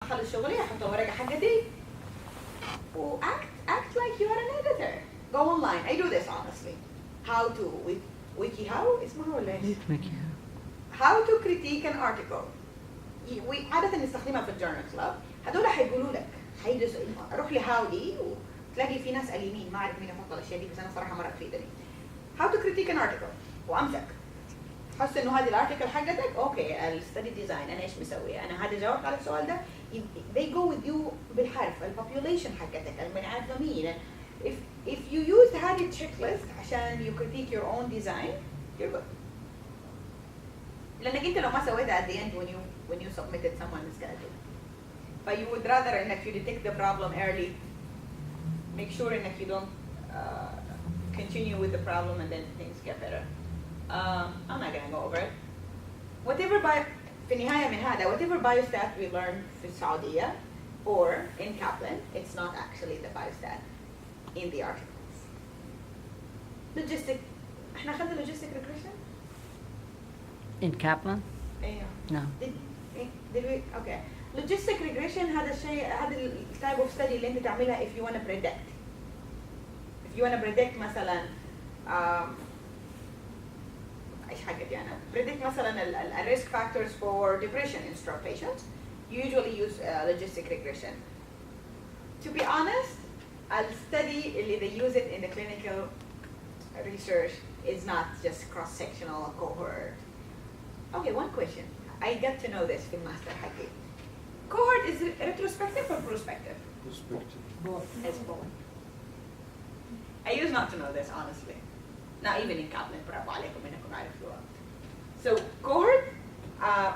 اخلص شغلي احط الورقه حقتي و act like you are an editor. Go online. I do this honestly. How to wiki how اسمها ولا ايش؟ How to critique an article. عادة نستخدمها في الجورنال كلاب. هذول حيقولوا لك حيدرسوا روح لهاو دي وتلاقي في ناس اليمين ما اعرف مين يحط الاشياء دي بس انا صراحه مره تفيدني. How to critique an article وامسك. حس انه هذه الارتيكل حقتك اوكي الستدي ديزاين انا ايش مسوي؟ انا هذا جاوبت على السؤال ده. They go with you بالحرف البوبوليشن حقتك البني ادمين. If you use هذه checklist عشان you critique your own design you're good. لانك انت لو ما سويتها at the end when you submitted someone is gonna do it. But you would rather انك you detect the problem early, make sure انك you don't continue with the problem and then things get better. I'm not gonna go over it. في النهاية من هذا whatever biostat we learn في السعودية or in Kaplan, it's not actually the biostat in the articles. Logistic, احنا أخذنا logistic regression? In Kaplan? ايوه. No. Did we? Okay. Logistic regression هذا الشيء هذا ال type of study اللي انت تعملها if you want to predict. If you want to predict مثلا ايش حقتي انا؟ predict مثلا ال risk factors for depression in stroke patients. You usually use logistic regression. To be honest, I'll study اللي they use it in the clinical research is not just cross-sectional cohort. Okay, one question. I get to know this في الماستر حقي. Cohort is retrospective or prospective? Prospective. Both. It's both. I used not to know this honestly. Not even in Kaplan, برافو عليكم انكم عرفتوها. So cohort,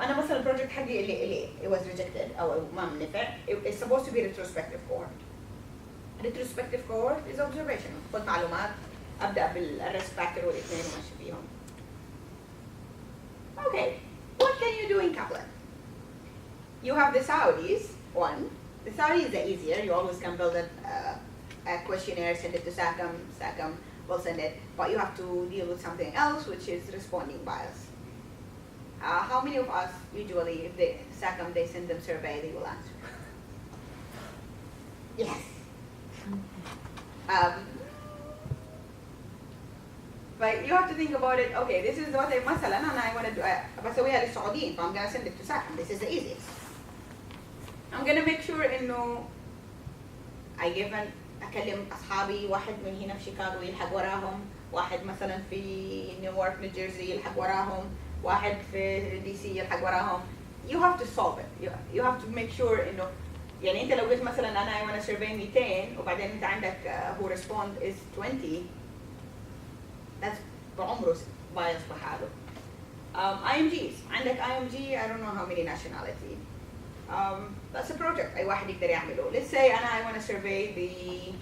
أنا مثلا البروجكت حقي اللي it was rejected أو ما منفع, it's supposed to be retrospective cohort. Retrospective cohort is observation. خذ معلومات, أبدأ بالrisk factor والاثنين وماشي فيهم. Okay, what can you do in Kaplan? You have the Saudis, one. The Saudis are easier. You always can build a questionnaire, send it to SACM will send it. But you have to deal with something else, which is responding bias. How many of us usually, if they SACM, they send them survey, they will answer? Yes. But you have to think about it. Okay, this is what I مثلا and I want to do. بسويها للسعوديين, فI'm gonna send it to SACM. This is the easiest. I'm gonna make sure إنه I give أكلم أصحابي واحد من هنا في شيكاغو يلحق وراهم, واحد مثلا في نيويورك نيوجيرسي يلحق وراهم, واحد في دي سي يلحق وراهم. You have to solve it. You have to make sure إنه يعني أنت لو قلت مثلا أنا I want to survey 200 وبعدين أنت عندك who respond is 20. That's بعمره bias بحاله. IMGs عندك IMG I don't know how many nationality. That's a project أي واحد يقدر يعمله. Let's say أنا I want to survey the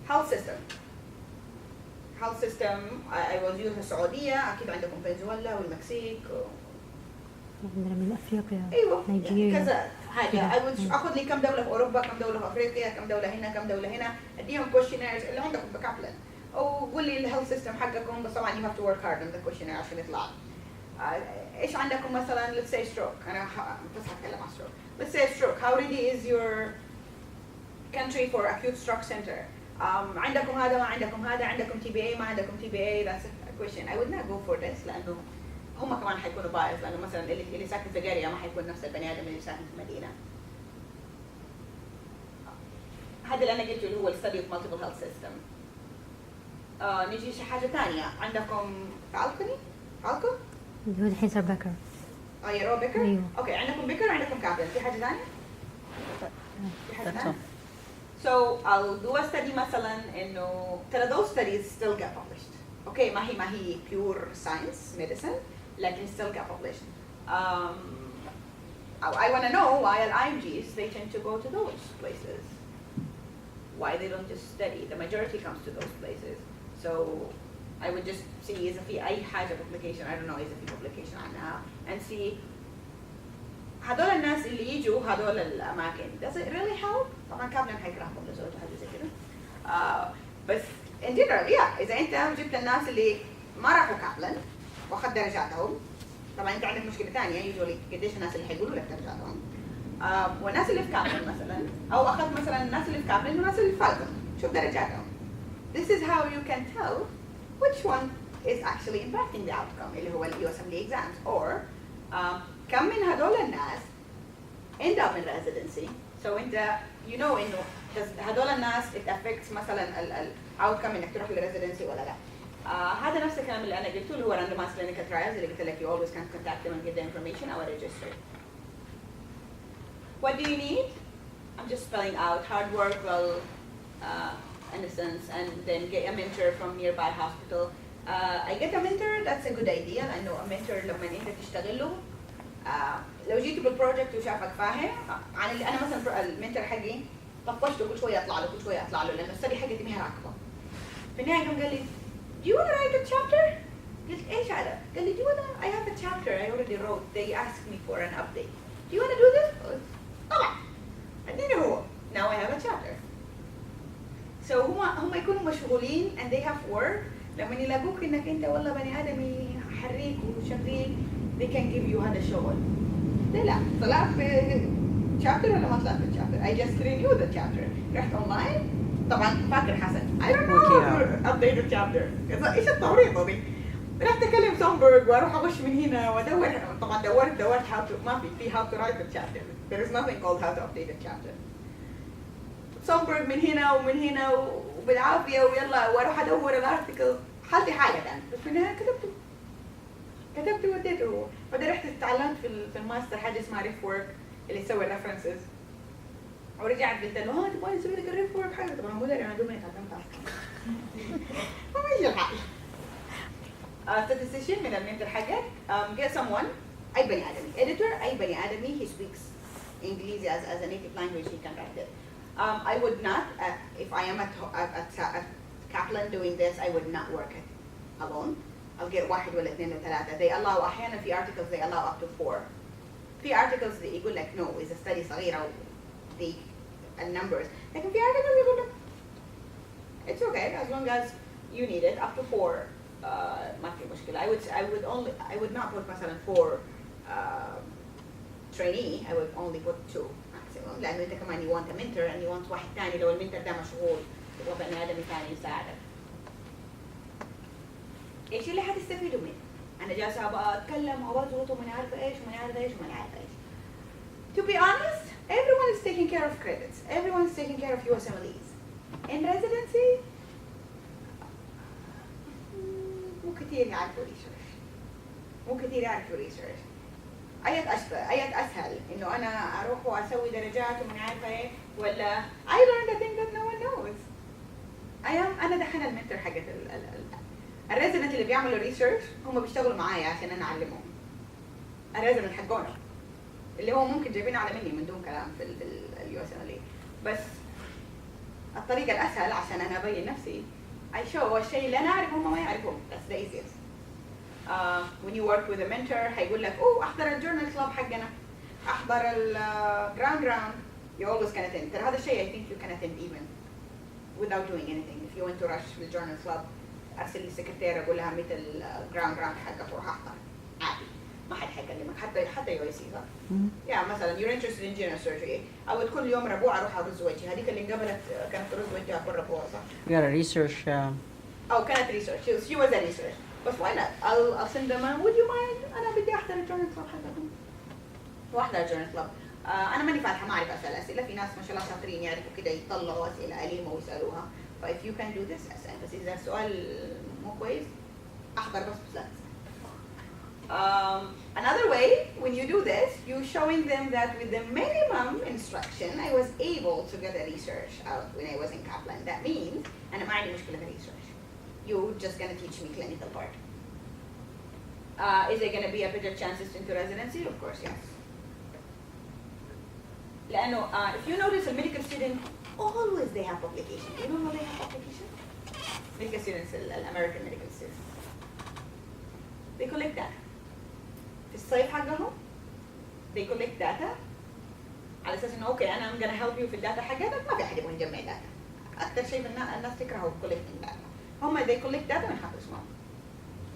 health system. Health system I will use السعودية, أكيد عندكم فنزويلا والمكسيك. عندنا من افريقيا. أيوة. نيجيريا. كذا حاجة. I will أخذ لي كم دولة في أوروبا, كم دولة في أفريقيا, كم دولة هنا, كم دولة هنا. أديهم questionnaires اللي عندكم بكابلن. أو قول لي الهيلث سيستم حقكم, بس طبعا you have to work hard on the questionnaire عشان يطلع. إيش عندكم مثلا let's say stroke. أنا بس هتكلم عن stroke. Let's say stroke. How ready is your country for acute stroke center? عندكم هذا ما عندكم هذا, عندكم TBA ما عندكم TBA. That's a question. I would not go for this لأنه هم كمان حيكونوا biased, لأنه مثلا اللي ساكن في قرية ما حيكون نفس البني آدم اللي ساكن في مدينة. هذا اللي أنا قلته اللي هو الstudy of multiple health system. نيجي شي حاجة تانية. عندكم فالكوني؟ فالكون؟ اللي هو الحين صار بكر. يا رو بكر؟ أيوه. أوكي, عندكم بكر وعندكم كابلن. في حاجة تانية؟ في حاجة That's تانية؟ all. So I'll do a study مثلا إنه ترى those studies still get published. Okay, ما هي pure science medicine, لكن still get published. I want to know why IMGs they tend to go to those places. Why they don't just study? The majority comes to those places. So I would just see إذا في أي حاجة publication, I don't know إذا في publication عنها, and see هذول الناس اللي يجوا هذول الأماكن. Does it really help? طبعا كابلن حيكرهكم لو سويتوا حاجة زي كده. بس in general, yeah, إذا أنت جبت الناس اللي ما راحوا كابلن وأخذت درجاتهم, طبعا أنت عندك مشكلة ثانية usually قديش الناس اللي حيقولوا لك درجاتهم. والناس اللي في كابلن مثلا، او اخذت مثلا الناس اللي في كابلن والناس اللي في فالكون، شوف درجاتهم. This is how you can tell which one is actually impacting the outcome اللي هو ال USMLE exams, or كم من هدول الناس end up in residency. So انت you know انه هدول الناس it affects مثلا ال outcome انك تروح للريزيدنسي ولا لا. هذا نفس الكلام اللي انا قلته اللي هو randomized clinical trials اللي قلت لك you always can contact them and get the information or register. What do you need? I'm just spelling out hard work, well, innocence, and then get a mentor from nearby hospital. I get a mentor, that's a good idea. I know a mentor لما انت تشتغل له لو جيت بالبروجكت وشافك فاهم عن اللي انا مثلا المنتور حقي طفشته كل شويه اطلع له كل شويه اطلع له لانه الستدي حقتي ما هي راكبه. في النهايه قام قال لي Do you want to write a chapter؟ قلت ايش هذا؟ قال لي Do you want to I have a chapter I already wrote. They asked me for an update. Do you want to do this? طبعا. اديني هو. Now I have a chapter. So هم يكونوا مشغولين and they have work. لما يلاقوك انك انت والله بني ادمي حريك وشغيل they can give you هذا الشغل. لا طلعت في chapter ولا ما طلعت في chapter؟ I just renewed the chapter. رحت online طبعا فاكر حسن. I don't know how to update the chapter. ايش التوريطة دي؟ رحت اكلم سومبرغ واروح اغش من هنا وادور طبعا دورت how to ما في how to write the chapter. There is nothing called how to update a chapter. سومبرغ من هنا ومن هنا وبالعافية ويلا واروح ادور الارتكل حالتي حالة الان بس في النهاية كتبته وديته هو. بعدين رحت اتعلمت في الماستر حاجه اسمها ريف ورك اللي يسوي الريفرنسز ورجعت قلت له تبغى نسوي لك الريف ورك حاجه طبعا مو داري انا دوبني اتعلمت اصلا ما يجي الحال. statistician من المنتور حقك get someone اي بني ادمي editor اي بني ادمي he speaks انجليزي as a native language he can write it. I would not if I am at Kaplan doing this I would not work it alone. I'll get واحد ولا اثنين ولا ثلاثة. They allow أحيانا في articles they allow up to 4. في articles اللي يقول لك no is a study صغيرة the numbers. لكن في articles يقول لك it's okay as long as you need it up to 4. ما في مشكلة. I would not put مثلا 4 trainee. I would only put 2 maximum. لأنه أنت كمان you want a mentor and you want واحد ثاني لو المنتور ده مشغول تبغى بني آدم ثاني يساعدك. ايش اللي حتستفيدوا منه؟ انا جالسه ابغى اتكلم وابغى اضغط وماني عارفه ايش وماني عارفه ايش وماني عارفه ايش. To be honest, everyone is taking care of credits. Everyone is taking care of USMLEs. In residency, مو كثير يعرفوا research. مو كثير يعرفوا research. أية أسهل إنه أنا أروح وأسوي درجات وماني عارفه ايه ولا I learned a thing that no one knows. أنا دحين المنتور حقت الريزيدنت اللي بيعملوا ريسيرش هم بيشتغلوا معايا عشان انا اعلمهم. الريزيدنت حقونا اللي هو ممكن جايبين على مني من دون كلام في اليو اس ال بس الطريقه الاسهل عشان انا ابين نفسي I show الشيء اللي انا اعرفه هم ما يعرفوه. That's the easiest. When you work with a mentor هيقول لك احضر الجورنال كلاب حقنا احضر الجراوند راوند you always can attend. ترى هذا الشيء I think you can attend even without doing anything. If you want to rush with journal club ارسل لي السكرتيره اقول لها مثل الجراوند راوند حقك وراح احضر عادي ما حد حيكلمك حتى يو اي سي صح؟ يعني مثلا you're interested in general surgery او كل يوم ربوع اروح ارز وجهي هذيك اللي انقبلت كانت ترز وجهها كل ربوع صح؟ You got a research او كانت ريسيرش she was a research بس why not؟ I'll send them would you mind انا بدي احضر الجورنال كلاب حقكم واحضر الجورنال كلاب. انا ماني فاتحه ما اعرف اسال اسئله في ناس ما شاء الله شاطرين يعرفوا كده يطلعوا اسئله اليمه ويسالوها. If you can do this اسال بس اذا السؤال مو كويس احضر بس لا. Another way when you do this you're showing them that with the minimum instruction I was able to get a research out when I was in Kaplan. That means أنا ما عندي مشكلة في research. You're just gonna teach me clinical part. Is there gonna be a better chances into residency? Of course, yes. لأنه if you notice a medical student always they have publication. You know how they have publication? Medical students, American medical students. They collect data. في الصيف حقهم they collect data على اساس انه اوكي انا I'm gonna help you في الداتا حقتك ما في احد يبغى يجمع داتا. اكثر شيء الناس تكرهوا collecting data. هم they collect data وينحطوا اسمهم.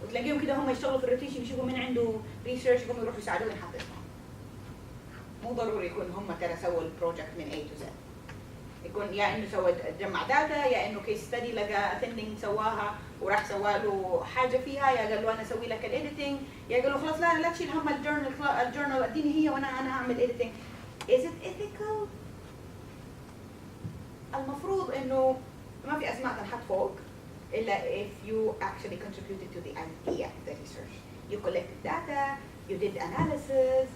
وتلاقيهم كده هم يشتغلوا في الروتيشن يشوفوا من عنده ريسيرش يقوموا يروحوا يساعدوه ينحطوا اسمهم. مو ضروري يكون هم ترى سووا البروجكت من A to Z. يكون يا انه سوى جمع داتا، يا انه كيس ستدي لقى اتندنج سواها وراح سوى له حاجه فيها، يا قال له انا اسوي لك الايديتنج، يا قال له خلاص لا تشيل هم الجورنال اديني هي وانا اعمل ايديتنج. Is it ethical؟ المفروض انه ما في اسماء تنحط فوق الا if you actually contributed to the idea of the research. You collected data, you did analysis.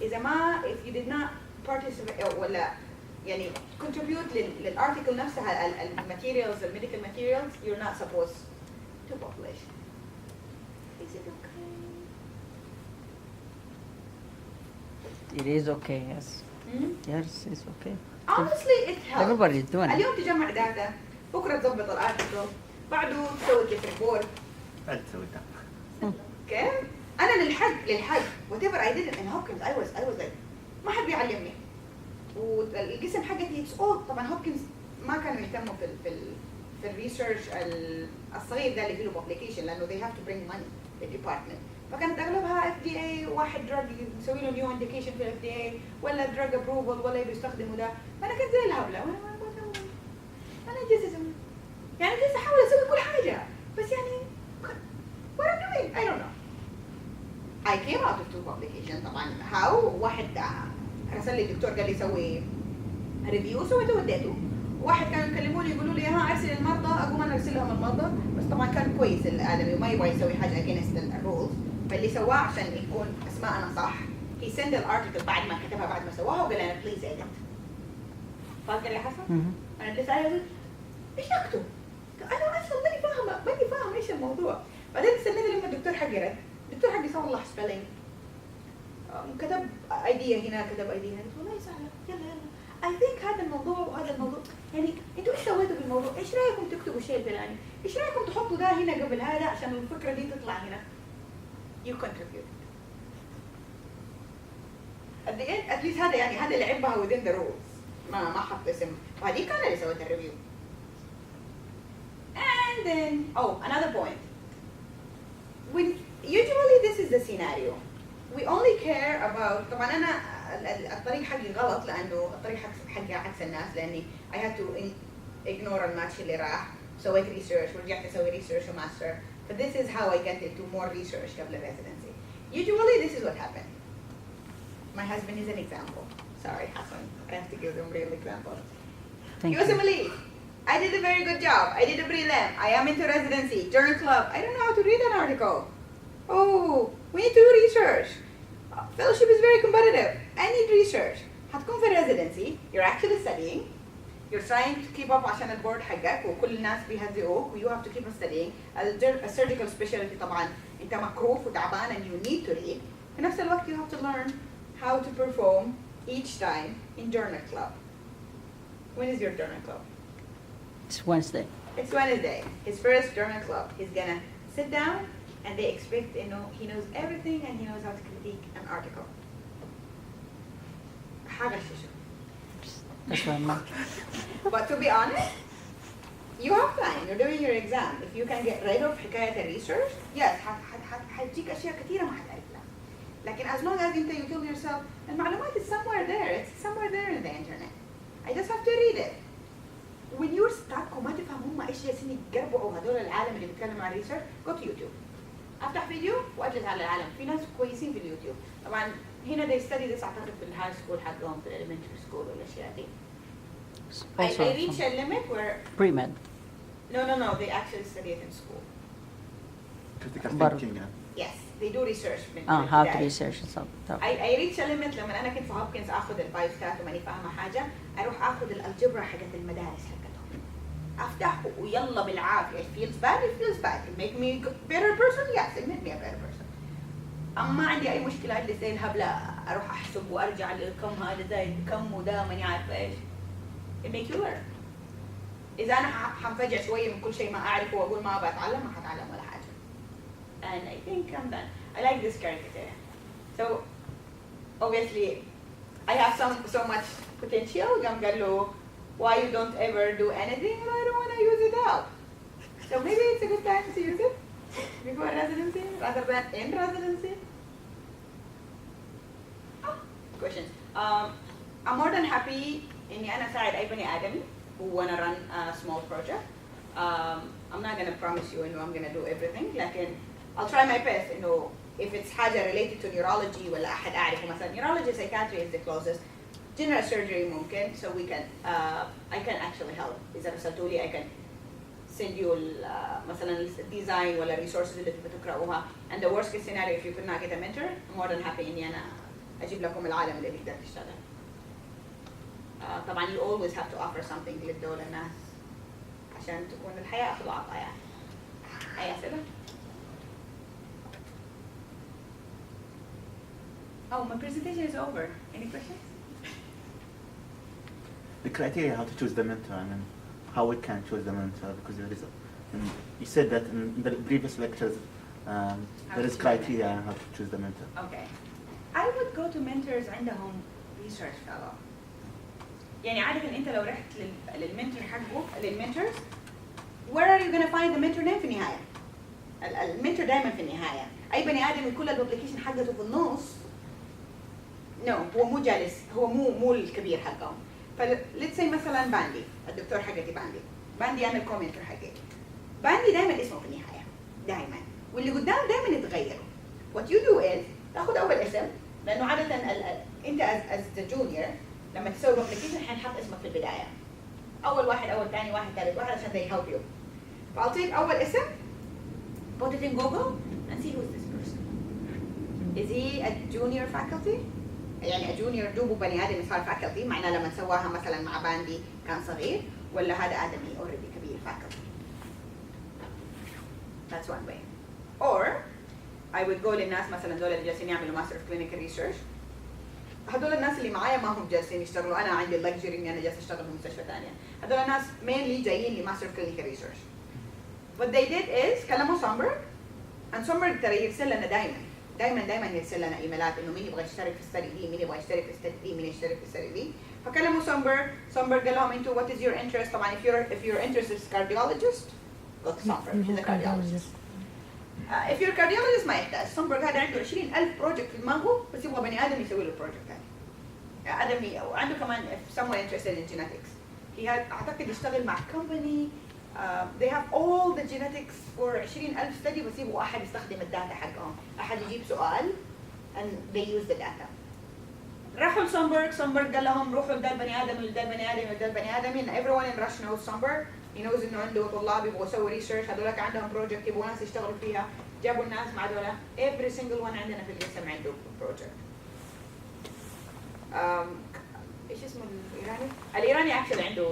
إذا ما if you did not participate ولا يعني contribute للارتيكل نفسها الماتيريالز الميديكال materials, you're not supposed to publish. Is it okay? It is okay, yes. Hmm? Yes, it's okay. Honestly it helps. Everybody is doing it. اليوم تجمع داتا، بكره تظبط الارتيكل، بعده تسوي كيف ريبورت. أنت تسوي ده. كيف؟ انا للحق whatever I did in Hopkins I was like ما حد بيعلمني. والقسم حقتي اتس اول طبعا هوبكنز ما كانوا يهتموا في الريسيرش الصغير ده اللي فيه له publication لانه they have to bring money للديبارتمنت، فكانت اغلبها FDA، واحد دراج يسوي له نيو انديكيشن في FDA ولا دراج ابروفل ولا بيستخدموا ده، فانا كنت زي الهبله وانا ما بسوي، انا جالسه يعني جالسه احاول اسوي كل حاجه بس يعني what I'm doing I don't know. I came out of 2 publications طبعا how واحد رسل لي الدكتور قال لي سوي ريفيو سويته وديته، واحد كانوا يكلموني يقولوا لي ها ارسل المرضى، اقوم انا ارسل لهم المرضى، بس طبعا كان كويس الادمي وما يبغى يسوي حاجه اجينست الرولز، فاللي سواه عشان يكون اسماءنا صح he sent الارتكل بعد ما كتبها بعد ما سواها وقال انا بليز edit. فاكر اللي حصل؟ انا لسه قاعده ايش اكتب؟ انا اصلا ماني فاهم ايش الموضوع. بعدين استنيت لما الدكتور حقي رد، الدكتور حقي صلح سبيلينج، كتب ايديا هنا كتب ايديا هنا، قلت والله سهله يلا I think هذا الموضوع وهذا الموضوع يعني انتوا ايش سويتوا بالموضوع؟ ايش رايكم تكتبوا الشيء الفلاني؟ ايش رايكم تحطوا ده هنا قبل هذا عشان الفكره دي تطلع هنا؟ You contribute. At the end at least هذا يعني هذا اللي عبها within the rules، ما حط اسم، وهذيك انا اللي سويت الريفيو. And then another point. When usually this is the scenario. We only care about طبعا انا الطريق حقي غلط لانه الطريق حقي عكس الناس لاني I had to ignore الماتش اللي راح، سويت ريسيرش ورجعت اسوي ريسيرش وماستر، ف this is how I get into more research قبل residency. Usually this is what happened. My husband is an example. Sorry Hassan, I have to give them real examples. Thank you. Yosemite, I did a very good job. I did a prelim. I am into residency, journal club. I don't know how to read an article. Oh, we need to do research. Fellowship is very competitive. I need research. هتكون في residency, you're actually studying. You're trying to keep up عشان البورد حقك وكل الناس بيهزئوك و you have to keep on studying. السيرجيكال specialty طبعا انت مكروف وتعبان and you need to read. في نفس الوقت you have to learn how to perform each time in journal club. When is your journal club? It's Wednesday. It's Wednesday. His first journal club. He's gonna sit down and they expect he knows everything and he knows how to critique an article. حاجة شو. That's why I'm not. But to be honest, you have time. You're doing your exam. If you can get rid of حكاية الريسيرش, yes, هتجيك أشياء كثيرة ما حتعرف لها. لكن as long as you tell yourself المعلومات is somewhere there. It's somewhere there in the internet. I just have to read it. When you're stuck وما تفهم هم ايش جالسين يقربعوا هذول العالم اللي بيتكلموا عن ريسيرش، go to YouTube. افتح فيديو واجلس على العالم، في ناس كويسين في اليوتيوب. طبعا هنا they study this اعتقد في الهاي سكول حقهم في الاليمنتري سكول والاشياء دي. I reach a limit where Pre-med. no they actually study it in school. critical But- thinking. Yes, they do research. How to research and stuff. I reach a limit لما انا كنت في هوبكنز اخذ البايوستات وماني فاهمه حاجه، اروح اخذ الالجبرا حقت المدارس حقتهم. افتح ويلا بالعافيه. It feels bad, it feels bad. It make me a better person, yes, it made me a better person. اما عندي اي مشكله اجلس زي الهبله اروح احسب وارجع للكم هذا زايد كم وده ماني عارفه ايش. It make you learn. اذا انا حنفجع شويه من كل شيء ما اعرفه واقول ما بتعلم ما حتعلم ولا حاجه. And I think I'm done. I like this caricature. So obviously I have so much potential. قام قال له why you don't ever do anything? Well, I don't want to use it up. So maybe it's a good time to use it before residency rather than in residency. Questions. I'm more than happy إني أنا أساعد أي بني آدم who wanna run a small project. I'm not gonna promise you إنه I'm gonna do everything, لكن I'll try my best إنه if it's حاجة related to neurology ولا أحد أعرفه مثلا neurology, psychiatry is the closest. General surgery ممكن, so we can I can actually help. إذا رسلتوا لي I can send you مثلا design ولا resources اللي تبغوا تقرأوها. And the worst case scenario, if you could not get a mentor, I'm more than happy إني أنا أجيب لكم العالم اللي تقدر تشتغل. طبعا you always have to offer something للدولة الناس عشان تكون الحياة أخذ وعطاء يعني. أي أسئلة؟ Oh, my presentation is over. Any questions? The criteria how to choose the mentor, I mean, how we can choose the mentor, because there is, you said that in the previous lectures, there is criteria on how to choose the mentor. Okay. I would go to mentors عندهم research fellow. يعني عادة أنت لو رحت للمنتور حقه للمنتورز where are you going to find the mentor name في النهاية؟ المنتور دائما في النهاية. أي بني آدم يكون له الابلكيشن حقته في النص هو مو جالس، هو مو الكبير حقهم. let's say مثلا باندي، الدكتور حقتي باندي يعمل كومنتور حقي. باندي دائما اسمه في النهاية دائما، واللي قدام دائما يتغيروا. what you do is تاخذ أول اسم، لأنه عادة أنت as the junior لما تسوي الابلكيشن حنحط اسمك في البداية. أول واحد، أول ثاني واحد، ثالث واحد عشان they help you. فأعطيك take أول اسم، put it in Google and see who is this person. Is he a junior faculty؟ يعني a junior دوبه بني آدم صار faculty، معناه لما سواها مثلا مع باندي كان صغير، ولا هذا آدمي already كبير faculty. That's one way. Or I would go للناس مثلا دول اللي جالسين يعملوا Master of Clinical Research. هذول الناس اللي معايا ما هم جالسين يشتغلوا، أنا عندي اللكجري إني أنا جالس أشتغل في مستشفى ثانية. هذول الناس mainly جايين ل Master of Clinical Research. What they did is كلموا سومبرغ، and سومبرغ ترى يرسل لنا دائما يرسل لنا ايميلات انه مين يبغى يشترك في الستدي دي، مين يبغى يشترك في الستدي دي، مين يشترك في الستدي دي. فكلموا سومبرغ قال لهم انتوا what is your interest؟ طبعا if your interest is cardiologist go to Somberg. She's a cardiologist. If you're a cardiologist ما يحتاج. سومبرغ هذا عنده 20,000 بروجكت في دماغه، بس يبغى بني ادم يسوي له البروجكت هذا. ادمي وعنده كمان if someone interested in genetics. اعتقد يشتغل مع company. They have all the genetics for 20,000 study، بس يبغوا أحد يستخدم الداتا حقهم، أحد يجيب سؤال and they use the data. راحوا لسومبرغ قال لهم روحوا لده البني آدم لده البني آدم لده البني آدم. and everyone in Rush knows Somberg. he knows إنه عنده طلاب يبغوا يسوي ريسيرش، هذول عندهم بروجكت يبغوا ناس يشتغلوا فيها، جابوا الناس مع دولة. every single one عندنا في القسم عنده بروجكت. إيش اسمه الإيراني؟ الإيراني actually عنده